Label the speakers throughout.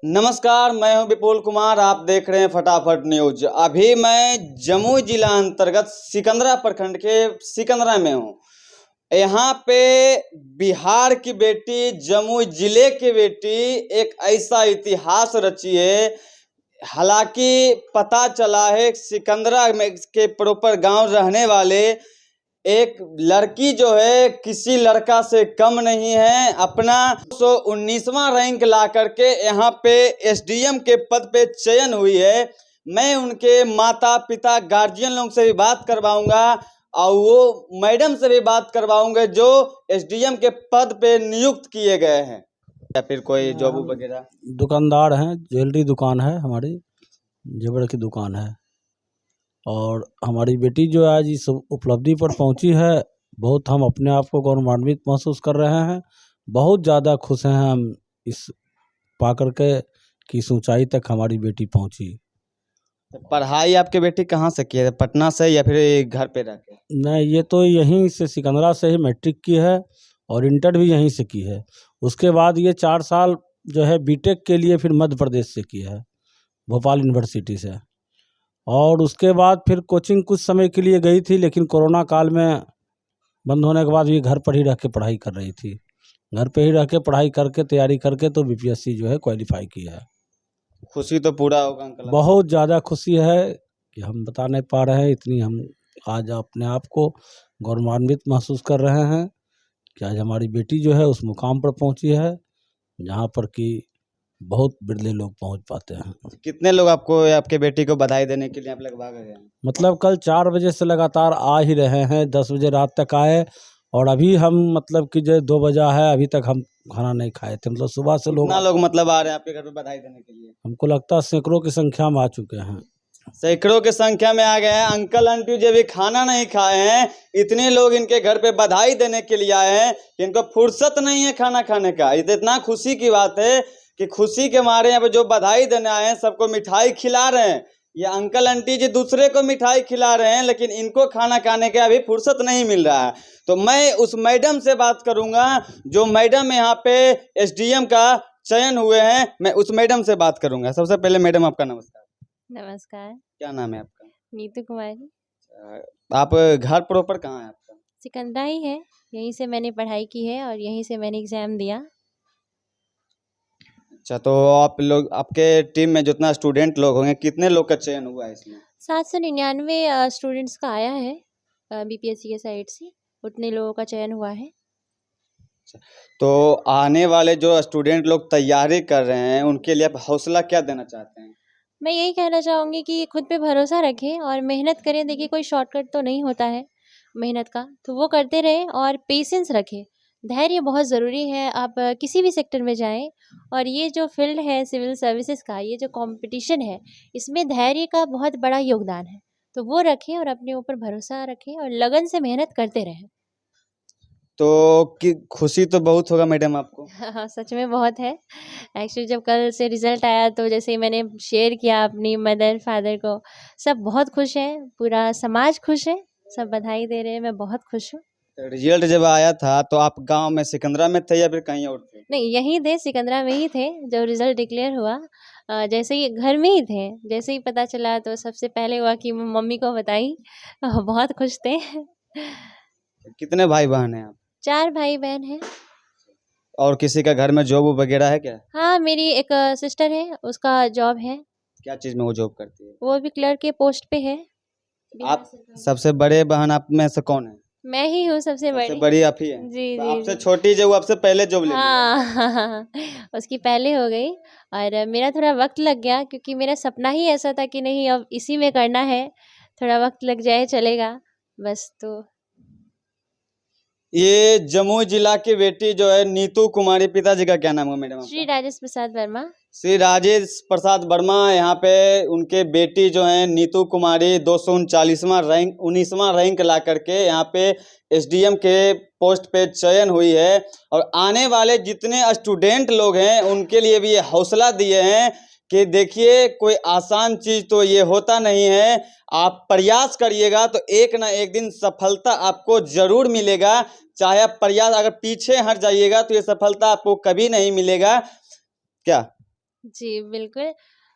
Speaker 1: नमस्कार, मैं हूं विपुल कुमार। आप देख रहे हैं फटाफट न्यूज। अभी मैं जमुई जिला अंतर्गत सिकंदरा प्रखंड के सिकंदरा में हूं। यहाँ पे बिहार की बेटी, जमुई जिले की बेटी एक ऐसा इतिहास रची है। हालांकि पता चला है सिकंदरा में के प्रॉपर गांव रहने वाले एक लड़की जो है किसी लड़का से कम नहीं है। अपना 119वां रैंक ला करके यहाँ पे एसडीएम के पद पे चयन हुई है। मैं उनके माता पिता गार्जियन लोग से भी बात करवाऊंगा और वो मैडम से भी बात करवाऊंगा जो एसडीएम के पद पे नियुक्त किए गए हैं, या फिर कोई जॉब वगैरह।
Speaker 2: दुकानदार हैं, ज्वेलरी दुकान है हमारी, जेवर की दुकान है। और हमारी बेटी जो आज इस उपलब्धि पर पहुंची है, बहुत हम अपने आप को गौरवान्वित महसूस कर रहे हैं। बहुत ज़्यादा खुश हैं हम इस पा करके कि इस ऊंचाई तक हमारी बेटी पहुंची।
Speaker 1: पढ़ाई आपके बेटी कहाँ से की है, पटना से या फिर घर पे रह के?
Speaker 2: नहीं, ये तो यहीं से सिकंदरा से ही मैट्रिक की है और इंटर भी यहीं से की है। उसके बाद ये 4 साल जो है बीटेक के लिए फिर मध्य प्रदेश से की है, भोपाल यूनिवर्सिटी से। और उसके बाद फिर कोचिंग कुछ समय के लिए गई थी, लेकिन कोरोना काल में बंद होने के बाद ये घर पर ही रह के पढ़ाई कर रही थी। घर पे ही रह के पढ़ाई करके तैयारी करके तो बीपीएससी जो है क्वालिफाई किया है।
Speaker 1: खुशी तो पूरा होगा अंकल?
Speaker 2: बहुत ज़्यादा खुशी है कि हम बता नहीं पा रहे हैं, इतनी हम आज अपने आप को गौरवान्वित महसूस कर रहे हैं कि आज हमारी बेटी जो है उस मुकाम पर पहुंची है जहां पर कि बहुत बिरले लोग पहुंच पाते हैं।
Speaker 1: कितने लोग आपको, आपके बेटी को बधाई देने के लिए आप लगभग गए हैं?
Speaker 2: मतलब कल 4 बजे से लगातार आ ही रहे हैं, 10 बजे रात तक आए और अभी हम मतलब कि जो 2 बजा है अभी तक हम खाना नहीं खाए थे। मतलब सुबह से
Speaker 1: कितना लोग मतलब आ रहे हैं आपके घर पे बधाई देने के लिए?
Speaker 2: हमको लगता है सैकड़ों की संख्या में आ चुके हैं।
Speaker 1: सैकड़ों की संख्या में आ गए हैं। अंकल आंटी जो भी खाना नहीं खाए हैं, इतने लोग इनके घर पे बधाई देने के लिए आए हैं, इनको फुर्सत नहीं है खाना खाने का। इतना खुशी की बात है कि खुशी के मारे यहाँ पे जो बधाई देने आए हैं सबको मिठाई खिला रहे हैं। ये अंकल आंटी जी दूसरे को मिठाई खिला रहे हैं, लेकिन इनको खाना खाने के अभी फुर्सत नहीं मिल रहा है। तो मैं उस मैडम से बात करूंगा जो मैडम यहाँ पे एसडीएम का चयन हुए हैं। मैं उस मैडम से बात करूंगा। सबसे पहले मैडम आपका नमस्कार।
Speaker 3: नमस्कार।
Speaker 1: क्या नाम है आपका?
Speaker 3: नीतू कुमारी।
Speaker 1: आप घर प्रॉपर कहाँ है आपका?
Speaker 3: सिकंदरा ही है, यहीं से मैंने पढ़ाई की है और यहीं से मैंने एग्ज़ाम दिया।
Speaker 1: अच्छा, तो आप लोग, आपके टीम में जितना स्टूडेंट लोग होंगे, कितने लोग का चयन हुआ है इसमें?
Speaker 3: 799 स्टूडेंट्स का आया है बीपीएससी के साइड से, उतने लोगों का चयन हुआ है।
Speaker 1: तो आने वाले जो स्टूडेंट लोग तैयारी कर रहे हैं उनके लिए आप हौसला क्या देना चाहते हैं?
Speaker 3: मैं यही कहना चाहूँगी कि खुद पे भरोसा रखें और मेहनत करें। देखिए, कोई शॉर्टकट तो नहीं होता है मेहनत का, तो वो करते रहें और पेशेंस रखें। धैर्य बहुत ज़रूरी है। आप किसी भी सेक्टर में जाएं, और ये जो फील्ड है सिविल सर्विसेज का, ये जो कंपटीशन है, इसमें धैर्य का बहुत बड़ा योगदान है। तो वो रखें और अपने ऊपर भरोसा रखें और लगन से मेहनत करते रहें।
Speaker 1: तो कि खुशी तो बहुत होगा मैडम आपको?
Speaker 3: हाँ, सच में बहुत है। एक्चुअली जब कल से रिज़ल्ट आया तो जैसे ही मैंने शेयर किया अपनी मदर फादर को, सब बहुत खुश हैं, पूरा समाज खुश है, सब बधाई दे रहे हैं। मैं बहुत खुश हूँ।
Speaker 1: रिजल्ट जब आया था तो आप गांव में सिकंदरा में थे या फिर कहीं और थे?
Speaker 3: नहीं, यहीं थे, सिकंदरा में ही थे। जब रिज़ल्ट डिक्लेयर हुआ, जैसे ही घर में ही थे, जैसे ही पता चला तो सबसे पहले हुआ कि मम्मी को बताई। बहुत खुश थे।
Speaker 1: कितने भाई बहन हैं आप?
Speaker 3: 4 भाई बहन हैं।
Speaker 1: और किसी का घर में जॉब वगैरह है क्या?
Speaker 3: हाँ, मेरी एक सिस्टर है, उसका जॉब है।
Speaker 1: क्या चीज़ में वो जॉब करती है?
Speaker 3: वो भी क्लर्क के पोस्ट पे है। बिहार
Speaker 1: आप
Speaker 3: सरकार।
Speaker 1: सबसे बड़े बहन आप में से कौन है?
Speaker 3: मैं ही हूँ सबसे
Speaker 1: सबसे
Speaker 3: बड़ी।
Speaker 1: बड़ी आप ही हैं?
Speaker 3: जी,
Speaker 1: तो
Speaker 3: जी,
Speaker 1: आपसे
Speaker 3: जी।
Speaker 1: छोटी जो वो आपसे पहले जॉब ले लिया?
Speaker 3: हाँ, उसकी पहले हो गई और मेरा थोड़ा वक़्त लग गया, क्योंकि मेरा सपना ही ऐसा था कि नहीं, अब इसी में करना है। थोड़ा वक़्त लग जाए चलेगा, बस। तो
Speaker 1: ये जमुई जिला की बेटी जो है नीतू कुमारी, पिताजी का क्या नाम है मैडम
Speaker 3: श्री
Speaker 1: आपका?
Speaker 3: राजेश प्रसाद वर्मा।
Speaker 1: श्री राजेश प्रसाद वर्मा। यहाँ पे उनके बेटी जो है नीतू कुमारी 239वां रैंक 19वां रैंक ला करके यहाँ पे एसडीएम के पोस्ट पे चयन हुई है। और आने वाले जितने स्टूडेंट लोग हैं उनके लिए भी ये हौसला दिए हैं कि देखिए, कोई आसान चीज़ तो ये होता नहीं है। आप प्रयास करिएगा तो एक ना एक दिन सफलता आपको जरूर मिलेगा। चाहे आप प्रयास, अगर पीछे हट जाइएगा तो ये सफलता आपको कभी नहीं मिलेगा। क्या
Speaker 3: जी, बिल्कुल।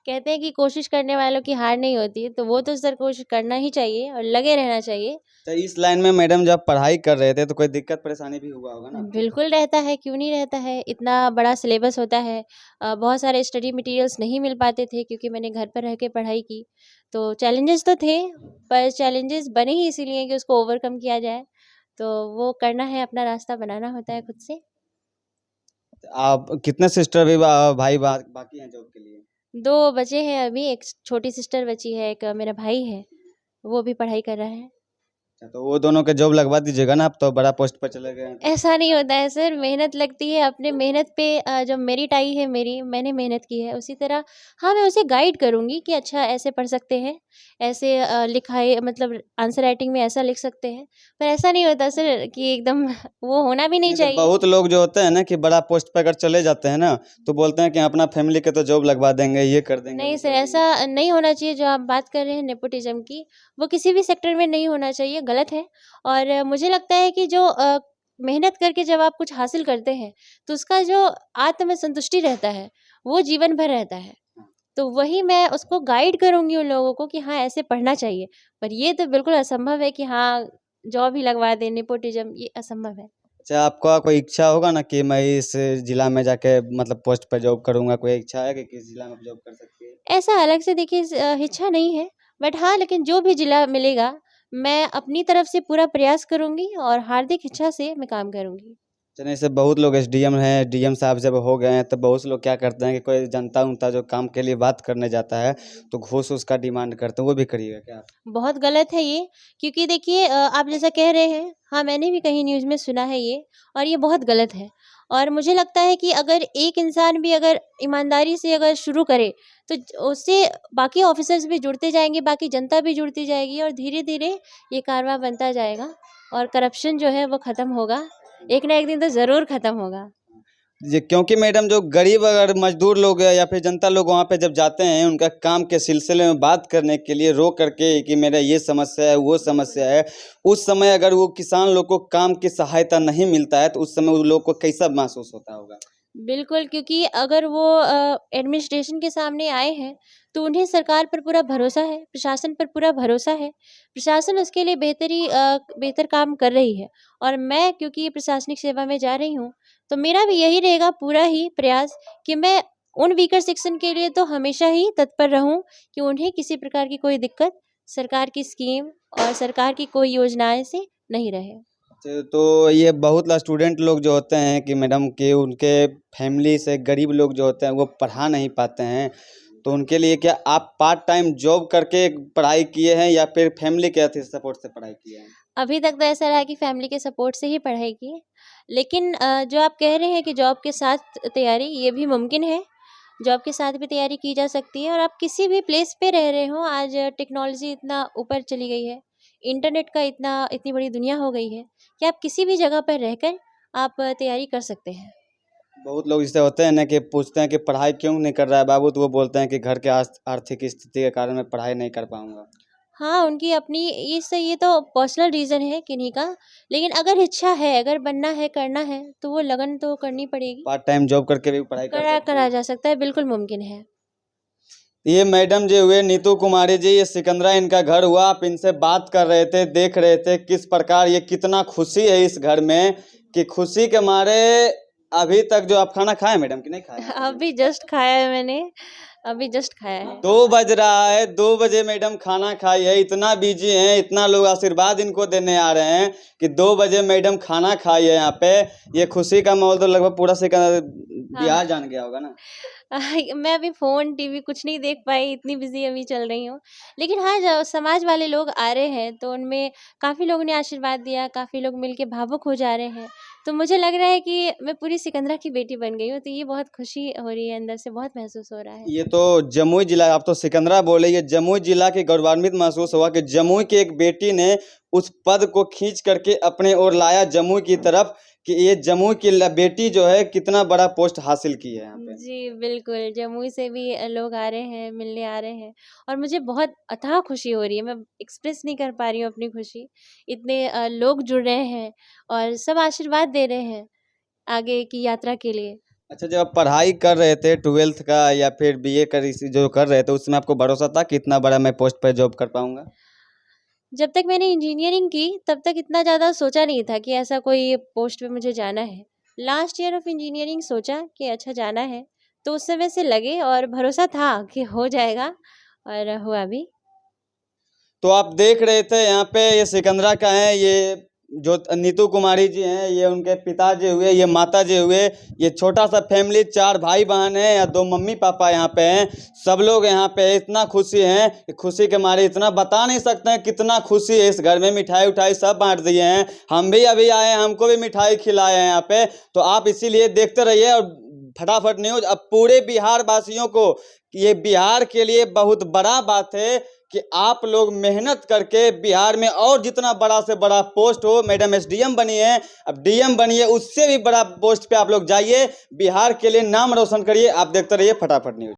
Speaker 3: कहते हैं कि कोशिश करने वालों की हार नहीं होती, तो वो तो सर कोशिश करना ही चाहिए और लगे रहना चाहिए।
Speaker 1: तो इस लाइन में मैडम जब पढ़ाई कर रहे थे तो कोई दिक्कत परेशानी भी हुआ होगा ना आपको?
Speaker 3: बिल्कुल रहता है, क्यों नहीं रहता है। इतना बड़ा सिलेबस होता है। बहुत सारे स्टडी मटेरियल्स नहीं मिल पाते थे क्योंकि मैंने घर पर रह के पढ़ाई की। तो चैलेंजेस तो थे, पर चैलेंजेस बने ही इसीलिए कि उसको ओवरकम किया जाए। तो वो करना है, अपना रास्ता बनाना होता है खुद से।
Speaker 1: आप कितने सिस्टर भी भाई बाकी हैं जॉब के लिए?
Speaker 3: 2 बचे हैं अभी, एक छोटी सिस्टर बची है, एक मेरा भाई है, वो भी पढ़ाई कर रहा है।
Speaker 1: अच्छा, तो वो दोनों के जॉब लगवा दीजिएगा ना, आप तो बड़ा पोस्ट पर चले गए हैं तो।
Speaker 3: ऐसा नहीं होता है सर, मेहनत लगती है, अपने मेहनत पे जो मेरिट आई है मेरी, मैंने मेहनत की है, उसी तरह हाँ, मैं उसे गाइड करूँगी कि अच्छा ऐसे पढ़ सकते हैं, ऐसे लिखाई मतलब आंसर राइटिंग में ऐसा लिख सकते हैं। पर ऐसा नहीं होता सर कि एकदम वो होना भी नहीं
Speaker 1: नहीं तो
Speaker 3: चाहिए।
Speaker 1: बहुत लोग जो होते हैं ना कि बड़ा पोस्ट पर अगर चले जाते हैं ना तो बोलते हैं कि अपना फैमिली के तो जॉब लगवा देंगे, ये कर देंगे,
Speaker 3: नहीं
Speaker 1: वो
Speaker 3: सर,
Speaker 1: कर देंगे।
Speaker 3: ऐसा नहीं होना चाहिए। जो आप बात कर रहे हैं नेपोटिज़्म की, वो किसी भी सेक्टर में नहीं होना चाहिए, गलत है। और मुझे लगता है कि जो मेहनत करके जब आप कुछ हासिल करते हैं, तो उसका जो आत्म संतुष्टि रहता है, वो जीवन भर रहता है। तो वही मैं उसको गाइड करूँगी उन लोगों को कि हाँ, ऐसे पढ़ना चाहिए। पर ये तो बिल्कुल असंभव है कि हाँ, जॉब ही लगवा दें, नेपोटिज़्म, ये असंभव है।
Speaker 1: अच्छा, आपका कोई इच्छा होगा ना कि मैं इस जिला में जाके मतलब पोस्ट पर जॉब करूंगा, कोई इच्छा है कि किस जिला में जॉब कर सकती है?
Speaker 3: ऐसा अलग से देखिए इच्छा नहीं है, बट हाँ, लेकिन जो भी जिला मिलेगा, मैं अपनी तरफ से पूरा प्रयास करूँगी और हार्दिक इच्छा से मैं काम करूँगी।
Speaker 1: चलिए, जैसे बहुत लोग एसडीएम हैं, डीएम साहब जब हो गए हैं तो बहुत से लोग क्या करते हैं कि कोई जनता उनता जो काम के लिए बात करने जाता है तो घूस उसका डिमांड करते हैं, वो भी करिएगा क्या आप?
Speaker 3: बहुत गलत है ये, क्योंकि देखिए आप जैसा कह रहे हैं, हाँ, मैंने भी कहीं न्यूज़ में सुना है ये, और ये बहुत गलत है। और मुझे लगता है कि अगर एक इंसान भी अगर ईमानदारी से अगर शुरू करे, तो उससे बाकी ऑफ़िसर्स भी जुड़ते जाएँगे, बाकी जनता भी जुड़ती जाएगी और धीरे-धीरे ये कारवां बनता जाएगा और करप्शन जो है वो ख़त्म होगा। एक ना एक दिन तो ज़रूर ख़त्म होगा।
Speaker 1: जी, क्योंकि मैडम जो गरीब अगर मजदूर लोग हैं या फिर जनता लोग वहाँ पे जब जाते हैं उनका काम के सिलसिले में बात करने के लिए रो करके कि मेरा ये समस्या है, वो समस्या है, उस समय अगर वो किसान लोग को काम की सहायता नहीं मिलता है तो उस समय उन लोग को कैसा महसूस होता होगा?
Speaker 3: बिल्कुल, क्योंकि अगर वो एडमिनिस्ट्रेशन के सामने आए हैं, तो उन्हें सरकार पर पूरा भरोसा है, प्रशासन पर पूरा भरोसा है। प्रशासन उसके लिए बेहतर काम कर रही है और मैं क्योंकि प्रशासनिक सेवा में जा रही हूँ, तो मेरा भी यही रहेगा पूरा ही प्रयास कि मैं उन वीकर सेक्शन के लिए तो हमेशा ही तत्पर रहूँ कि उन्हें किसी प्रकार की कोई दिक्कत सरकार की स्कीम और सरकार की कोई योजनाएँ से नहीं रहे।
Speaker 1: तो ये बहुत ला स्टूडेंट लोग जो होते हैं कि मैडम कि उनके फैमिली से गरीब लोग जो होते हैं वो पढ़ा नहीं पाते हैं, तो उनके लिए क्या आप पार्ट टाइम जॉब करके पढ़ाई किए हैं या फिर फैमिली के सपोर्ट से पढ़ाई किए हैं?
Speaker 3: अभी तक तो ऐसा रहा कि फैमिली के सपोर्ट से ही पढ़ाई की है। लेकिन जो आप कह रहे हैं कि जॉब के साथ तैयारी, ये भी मुमकिन है। जॉब के साथ भी तैयारी की जा सकती है और आप किसी भी प्लेस पे रह रहे हो, आज टेक्नोलॉजी इतना ऊपर चली गई है, इंटरनेट का इतनी बड़ी दुनिया हो गई है कि आप किसी भी जगह पर रहकर आप तैयारी कर सकते हैं।
Speaker 1: बहुत लोग इससे होते हैं ना कि पूछते हैं कि पढ़ाई क्यों नहीं कर रहा है बाबू, तो वो बोलते हैं कि घर के आर्थिक स्थिति के कारण मैं पढ़ाई नहीं कर पाऊंगा।
Speaker 3: हाँ, उनकी अपनी ये तो पर्सनल रीज़न है किन्हीं का, लेकिन अगर इच्छा है, अगर बनना है, करना है, तो वो लगन तो करनी पड़ेगी।
Speaker 1: पार्ट टाइम जॉब करके भी पढ़ाई कर
Speaker 3: करा
Speaker 1: सकते
Speaker 3: करा
Speaker 1: हैं।
Speaker 3: जा सकता है, बिल्कुल मुमकिन है।
Speaker 1: ये मैडम जी हुए नीतू कुमारी जी, ये सिकंदरा इनका घर हुआ, आप इनसे बात कर रहे थे, देख रहे थे किस प्रकार ये कितना खुशी है इस घर में कि खुशी के मारे अभी तक जो आप खाना खाए मैडम कि नहीं खाए?
Speaker 3: अभी जस्ट खाया है मैंने, अभी जस्ट खाया है।
Speaker 1: 2 बज रहा है, 2 बजे मैडम खाना खाई है, इतना बिजी हैं, इतना लोग आशीर्वाद इनको देने आ रहे हैं कि 2 बजे मैडम खाना खाई है यहाँ पे। ये खुशी का माहौल तो लगभग पूरा सिकंदर
Speaker 3: हाँ।
Speaker 1: बिहार जान गया होगा ना?
Speaker 3: मैं अभी फ़ोन, टीवी कुछ नहीं देख पाई, इतनी बिज़ी अभी चल रही हूँ। लेकिन हाँ, जो समाज वाले लोग आ रहे हैं, तो उनमें काफ़ी लोगों ने आशीर्वाद दिया, काफ़ी लोग मिल के भावुक हो जा रहे हैं। तो मुझे लग रहा है कि मैं पूरी सिकंदरा की बेटी बन गई हूँ, तो ये बहुत खुशी हो रही है, अंदर से बहुत महसूस हो रहा है।
Speaker 1: ये तो जमुई जिला, आप तो सिकंदरा बोले, ये जमुई जिला के गौरवान्वित महसूस हुआ कि जमुई की एक बेटी ने उस पद को खींच करके अपने ओर लाया जमुई की तरफ कि ये जमुई की बेटी जो है कितना बड़ा पोस्ट हासिल की है यहाँ पे।
Speaker 3: जी, बिल्कुल, जमुई से भी लोग आ रहे हैं, मिलने आ रहे हैं और मुझे बहुत अथाह खुशी हो रही है, मैं एक्सप्रेस नहीं कर पा रही हूँ अपनी खुशी। इतने लोग जुड़ रहे हैं और सब आशीर्वाद दे रहे हैं आगे की यात्रा के लिए।
Speaker 1: अच्छा, जब आप पढ़ाई कर रहे थे 12th का या फिर बीए जो कर रहे थे, उसमें आपको भरोसा था कि इतना बड़ा मैं पोस्ट पर जॉब कर पाऊंगा?
Speaker 3: जब तक मैंने इंजीनियरिंग की तब तक इतना ज़्यादा सोचा नहीं था कि ऐसा कोई पोस्ट पे मुझे जाना है। लास्ट ईयर ऑफ इंजीनियरिंग सोचा कि अच्छा जाना है, तो उस समय से लगे और भरोसा था कि हो जाएगा और हुआ भी।
Speaker 1: तो आप देख रहे थे यहाँ पे ये सिकंदरा का है, ये जो नीतू कुमारी जी हैं, ये उनके पिताजी हुए, ये माता जी हुए, ये छोटा सा फैमिली, 4 भाई बहन हैं या 2 मम्मी पापा यहाँ पे हैं। सब लोग यहाँ पे इतना खुशी हैं कि खुशी के मारे इतना बता नहीं सकते हैं कितना खुशी है इस घर में। मिठाई उठाई सब बांट दिए हैं, हम भी अभी आए हैं, हमको भी मिठाई खिलाए हैं यहाँ पे। तो आप इसीलिए देखते रहिए और फटाफट न्यूज अब पूरे बिहार वासियों को, ये बिहार के लिए बहुत बड़ा बात है कि आप लोग मेहनत करके बिहार में और जितना बड़ा से बड़ा पोस्ट हो, मैडम एसडीएम बनी है, अब डीएम बनी है, उससे भी बड़ा पोस्ट पे आप लोग जाइए, बिहार के लिए नाम रोशन करिए। आप देखते रहिए फटाफट न्यूज।